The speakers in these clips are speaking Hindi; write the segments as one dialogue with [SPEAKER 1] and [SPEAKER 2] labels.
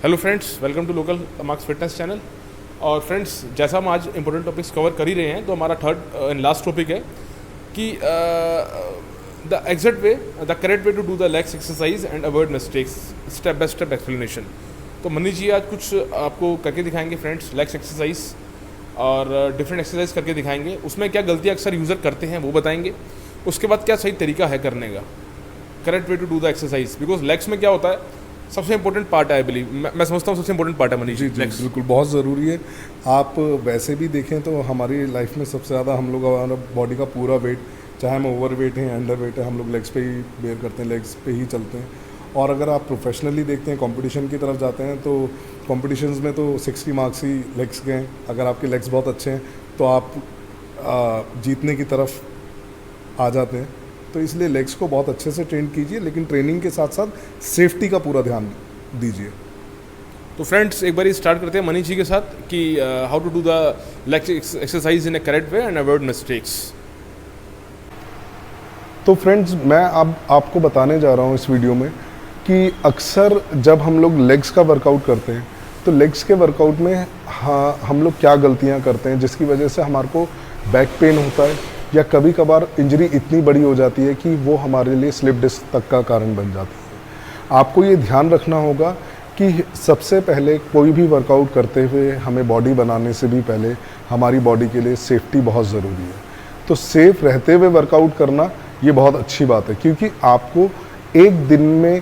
[SPEAKER 1] Hello friends, welcome to local marks fitness channel. और फ्रेंड्स, जैसा हम आज इंपॉर्टेंट टॉपिक्स कवर कर ही रहे हैं, तो हमारा थर्ड एंड लास्ट टॉपिक है कि the exact way, the correct way to do the legs exercise and avoid mistakes, step by step explanation. तो मनीष जी आज कुछ आपको करके दिखाएंगे फ्रेंड्स, लेग्स एक्सरसाइज और डिफरेंट एक्सरसाइज करके दिखाएंगे। उसमें क्या गलतियाँ अक्सर यूज़र करते हैं वो बताएंगे। उसके बाद क्या सही तरीका है करने का, correct way to do the exercise. Because legs में क्या होता है, सबसे इंपॉर्टेंट पार्ट है, आई बिलीव, मैं समझता हूँ सबसे इंपॉर्टेंट पार्ट है मनीष जी।
[SPEAKER 2] बिल्कुल बहुत ज़रूरी है। आप वैसे भी देखें तो हमारी लाइफ में सबसे ज़्यादा हम लोग हमारा बॉडी का पूरा वेट, चाहे हम ओवर वेट हैं, अंडर वेट है, हम लोग लेग्स पे ही बेयर करते हैं, लेग्स पे ही चलते हैं। और अगर आप प्रोफेशनली देखते हैं, कंपटीशन की तरफ जाते हैं, तो कॉम्पिटिशन्स में तो 60 मार्क्स ही लेग्स के हैं। अगर आपके लेग्स बहुत अच्छे हैं तो आप जीतने की तरफ आ जाते हैं। तो इसलिए लेग्स को बहुत अच्छे से ट्रेन कीजिए, लेकिन ट्रेनिंग के साथ साथ सेफ्टी का पूरा ध्यान दीजिए।
[SPEAKER 1] तो फ्रेंड्स, एक बार स्टार्ट करते हैं मनीष जी के साथ कि how to do the leg exercise in a correct way and avoid mistakes.
[SPEAKER 2] तो फ्रेंड्स, मैं अब आपको बताने जा रहा हूँ इस वीडियो में कि अक्सर जब हम लोग लेग्स का वर्कआउट करते हैं तो लेग्स के वर्कआउट में हम लोग क्या गलतियाँ करते हैं जिसकी वजह से हमारे को बैक पेन होता है, या कभी कभार इंजरी इतनी बड़ी हो जाती है कि वो हमारे लिए स्लिप डिस्क तक का कारण बन जाती है। आपको ये ध्यान रखना होगा कि सबसे पहले कोई भी वर्कआउट करते हुए हमें बॉडी बनाने से भी पहले हमारी बॉडी के लिए सेफ्टी बहुत ज़रूरी है। तो सेफ रहते हुए वर्कआउट करना ये बहुत अच्छी बात है, क्योंकि आपको एक दिन में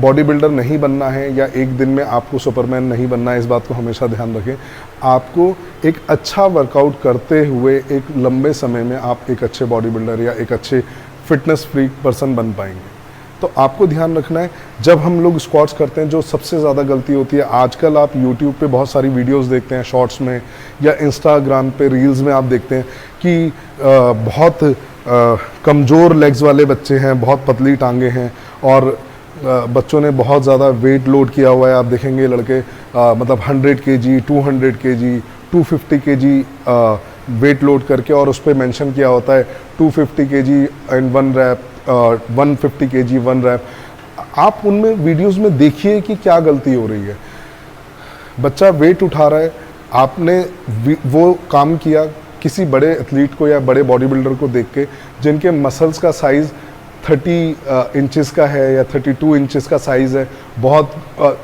[SPEAKER 2] बॉडी बिल्डर नहीं बनना है या एक दिन में आपको सुपरमैन नहीं बनना है। इस बात को हमेशा ध्यान रखें। आपको एक अच्छा वर्कआउट करते हुए एक लंबे समय में आप एक अच्छे बॉडी बिल्डर या एक अच्छे फिटनेस फ्रीक पर्सन बन पाएंगे। तो आपको ध्यान रखना है, जब हम लोग स्क्वाट्स करते हैं जो सबसे ज़्यादा गलती होती है, आजकल आप यूट्यूब पे बहुत सारी वीडियोस देखते हैं शॉर्ट्स में, या इंस्टाग्राम पे रील्स में आप देखते हैं कि बहुत कमज़ोर लेग्स वाले बच्चे हैं, बहुत पतली टांगे हैं और बच्चों ने बहुत ज़्यादा वेट लोड किया हुआ है। आप देखेंगे लड़के मतलब 100 kg, 200 kg, 250 kg wait load करके, और उस पर मेंशन किया होता है 250 kg and 1 rep, 150 kg 1 rep. आप उनमें वीडियोस में देखिए कि क्या गलती हो रही है। बच्चा वेट उठा रहा है, आपने वो काम किया किसी बड़े एथलीट को या बड़े बॉडी बिल्डर को देख के, जिनके मसल्स का साइज़ 30 इंचेस का है या 32 इंचेस का साइज़ है, बहुत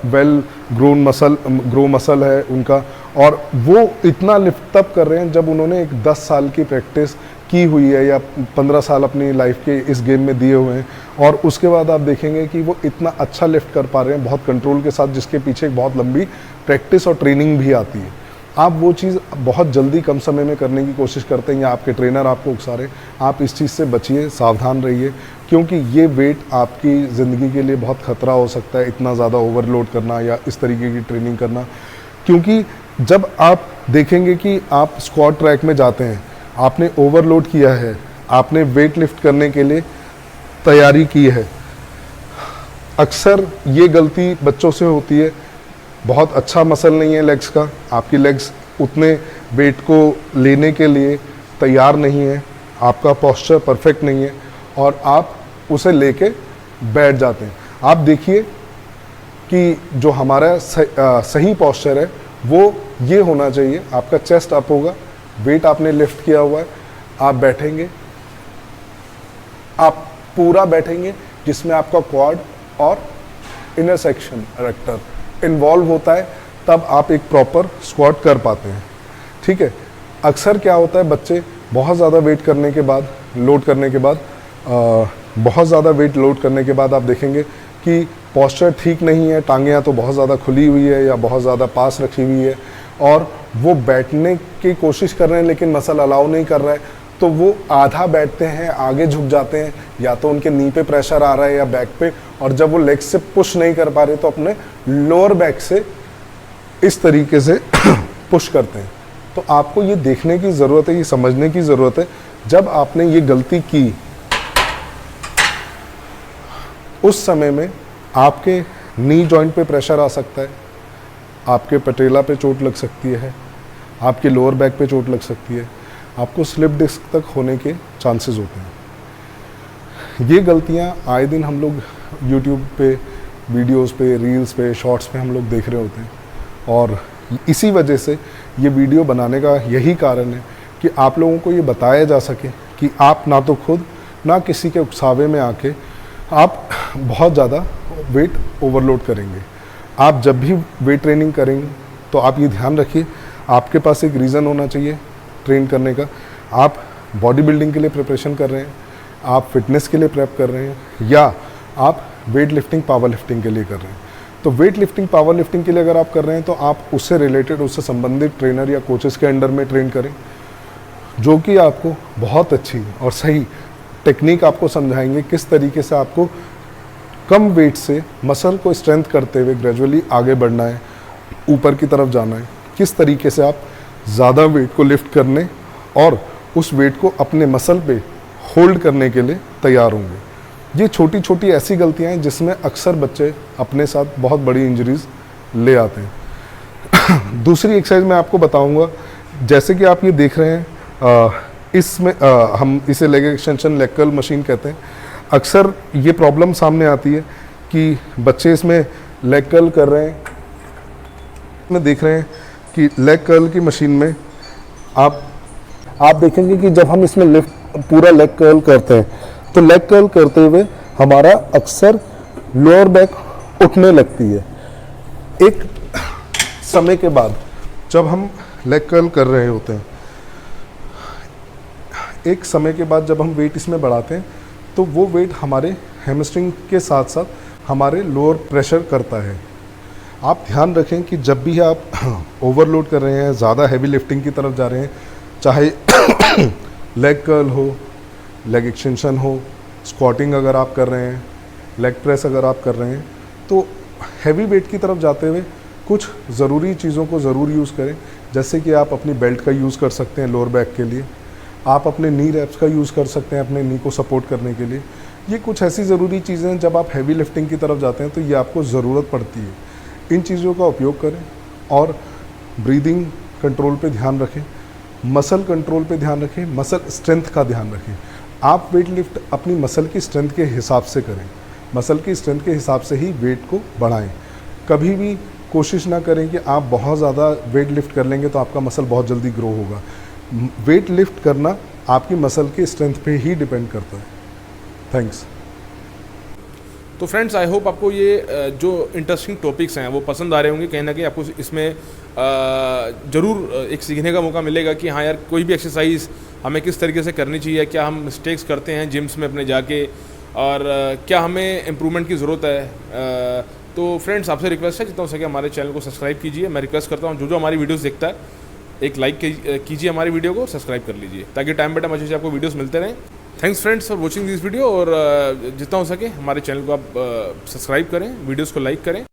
[SPEAKER 2] वेल ग्रो मसल है उनका, और वो इतना लिफ्ट अप कर रहे हैं जब उन्होंने एक 10 साल की प्रैक्टिस की हुई है या 15 साल अपनी लाइफ के इस गेम में दिए हुए हैं, और उसके बाद आप देखेंगे कि वो इतना अच्छा लिफ्ट कर पा रहे हैं बहुत कंट्रोल के साथ, जिसके पीछे एक बहुत लंबी प्रैक्टिस और ट्रेनिंग भी आती है। आप वो चीज़ बहुत जल्दी कम समय में करने की कोशिश करते हैं या आपके ट्रेनर आपको उकसा रहे, आप इस चीज़ से बचिए, सावधान रहिए, क्योंकि ये वेट आपकी ज़िंदगी के लिए बहुत ख़तरा हो सकता है, इतना ज़्यादा ओवरलोड करना या इस तरीके की ट्रेनिंग करना। क्योंकि जब आप देखेंगे कि आप स्क्वाट ट्रैक में जाते हैं, आपने ओवरलोड किया है, आपने वेट लिफ्ट करने के लिए तैयारी की है, अक्सर ये गलती बच्चों से होती है। बहुत अच्छा मसल नहीं है लेग्स का, आपकी लेग्स उतने वेट को लेने के लिए तैयार नहीं है, आपका पोस्चर परफेक्ट नहीं है, और आप उसे लेके बैठ जाते हैं। आप देखिए कि जो हमारा सही पोस्चर है वो ये होना चाहिए, आपका चेस्ट अप होगा, वेट आपने लिफ्ट किया हुआ है, आप बैठेंगे, आप पूरा बैठेंगे, जिसमें आपका क्वाड और इनर सेक्शन रेक्टर इन्वॉल्व होता है, तब आप एक प्रॉपर स्क्वाट कर पाते हैं। ठीक है। अक्सर क्या होता है, बच्चे बहुत ज़्यादा वेट करने के बाद, लोड करने के बाद, बहुत ज़्यादा वेट लोड करने के बाद आप देखेंगे कि पोस्चर ठीक नहीं है, टांगें या तो बहुत ज़्यादा खुली हुई है या बहुत ज़्यादा पास रखी हुई है, और वो बैठने की कोशिश कर रहे हैं लेकिन मसल अलाउ नहीं कर रहा है, तो वो आधा बैठते हैं, आगे झुक जाते हैं, या तो उनके नी पे प्रेशर आ रहा है या बैक पे, और जब वो लेग से पुश नहीं कर पा रहे तो अपने लोअर बैक से इस तरीके से पुश करते हैं। तो आपको ये देखने की ज़रूरत है, ये समझने की ज़रूरत है, जब आपने ये गलती की उस समय में आपके नी जॉइंट पे प्रेशर आ सकता है, आपके पटेला पे चोट लग सकती है, आपके लोअर बैक पे चोट लग सकती है, आपको स्लिप डिस्क तक होने के चांसेस होते हैं। ये गलतियाँ आए दिन हम लोग यूट्यूब पे वीडियोस पे, रील्स पे, शॉर्ट्स पे हम लोग देख रहे होते हैं। और इसी वजह से ये वीडियो बनाने का यही कारण है कि आप लोगों को ये बताया जा सके कि आप ना तो खुद ना किसी के उकसावे में आके आप बहुत ज़्यादा वेट ओवरलोड करेंगे। आप जब भी वेट ट्रेनिंग करेंगे तो आप ये ध्यान रखिए, आपके पास एक रीज़न होना चाहिए ट्रेन करने का। आप बॉडी बिल्डिंग के लिए प्रिपरेशन कर रहे हैं, आप फिटनेस के लिए प्रेप कर रहे हैं, या आप वेट लिफ्टिंग, पावर लिफ्टिंग के लिए कर रहे हैं। तो वेट लिफ्टिंग, पावर लिफ्टिंग के लिए अगर आप कर रहे हैं तो आप उससे रिलेटेड, उससे संबंधित ट्रेनर या कोचेस के अंडर में ट्रेन करें, जो कि आपको बहुत अच्छी और सही टेक्निक आपको समझाएंगे किस तरीके से आपको कम वेट से मसल को स्ट्रेंथ करते हुए ग्रेजुअली आगे बढ़ना है, ऊपर की तरफ जाना है, किस तरीके से आप ज़्यादा वेट को लिफ्ट करने और उस वेट को अपने मसल पे होल्ड करने के लिए तैयार होंगे। ये छोटी छोटी ऐसी गलतियां हैं जिसमें अक्सर बच्चे अपने साथ बहुत बड़ी इंजरीज ले आते हैं। दूसरी एक्सरसाइज मैं आपको बताऊंगा, जैसे कि आप ये देख रहे हैं, इसमें हम इसे leg extension, leg curl machine कहते हैं। अक्सर ये प्रॉब्लम सामने आती है कि बच्चे इसमें लेग कर्ल कर रहे हैं, में देख रहे हैं कि लेग कर्ल की मशीन में आप देखेंगे कि जब हम इसमें लिफ्ट पूरा लेग कर्ल करते हैं तो लेग कर्ल करते हुए हमारा अक्सर लोअर बैक उठने लगती है। एक समय के बाद जब हम लेग कर्ल कर रहे होते हैं, एक समय के बाद जब हम वेट इसमें बढ़ाते हैं तो वो वेट हमारे हैमस्ट्रिंग के साथ साथ हमारे लोअर प्रेशर करता है। आप ध्यान रखें कि जब भी आप ओवरलोड कर रहे हैं, ज़्यादा हैवी लिफ्टिंग की तरफ जा रहे हैं, चाहे लेग कर्ल हो, लेग एक्सटेंशन हो, स्क्वाटिंग अगर आप कर रहे हैं, लेग प्रेस अगर आप कर रहे हैं, तो हैवी वेट की तरफ जाते हुए कुछ ज़रूरी चीज़ों को ज़रूर यूज़ करें। जैसे कि आप अपनी बेल्ट का यूज़ कर सकते हैं लोअर बैक के लिए, आप अपने नी रैप्स का यूज़ कर सकते हैं अपने नी को सपोर्ट करने के लिए। ये कुछ ऐसी ज़रूरी चीज़ें हैं, जब आप हैवी लिफ्टिंग की तरफ जाते हैं तो ये आपको ज़रूरत पड़ती है। इन चीज़ों का उपयोग करें और ब्रीदिंग कंट्रोल पे ध्यान रखें, मसल कंट्रोल पे ध्यान रखें, मसल स्ट्रेंथ का ध्यान रखें। आप वेट लिफ्ट अपनी मसल की स्ट्रेंथ के हिसाब से करें, मसल की स्ट्रेंथ के हिसाब से ही वेट को बढ़ाएं। कभी भी कोशिश ना करें कि आप बहुत ज़्यादा वेट लिफ्ट कर लेंगे तो आपका मसल बहुत जल्दी ग्रो होगा। वेट लिफ्ट करना आपकी मसल के स्ट्रेंथ पे ही डिपेंड करता है। थैंक्स।
[SPEAKER 1] तो फ्रेंड्स, आई होप आपको ये जो इंटरेस्टिंग टॉपिक्स हैं वो पसंद आ रहे होंगे। कहीं ना कहीं आपको इसमें ज़रूर एक सीखने का मौका मिलेगा कि हाँ यार, कोई भी एक्सरसाइज हमें किस तरीके से करनी चाहिए, क्या हम मिस्टेक्स करते हैं जिम्स में अपने जाके, और क्या हमें इम्प्रूवमेंट की ज़रूरत है। तो फ्रेंड्स, आपसे रिक्वेस्ट है जितना हो सके हमारे चैनल को सब्सक्राइब कीजिए। मैं रिक्वेस्ट करता हूँ जो हमारी वीडियोस देखता है, एक लाइक कीजिए हमारी वीडियो को, सब्सक्राइब कर लीजिए, ताकि टाइम बाय टाइम अच्छे से आपको वीडियोस मिलते रहें। Thanks friends for watching this video, और जितना हो सके हमारे चैनल को आप सब्सक्राइब करें, वीडियोस को लाइक करें।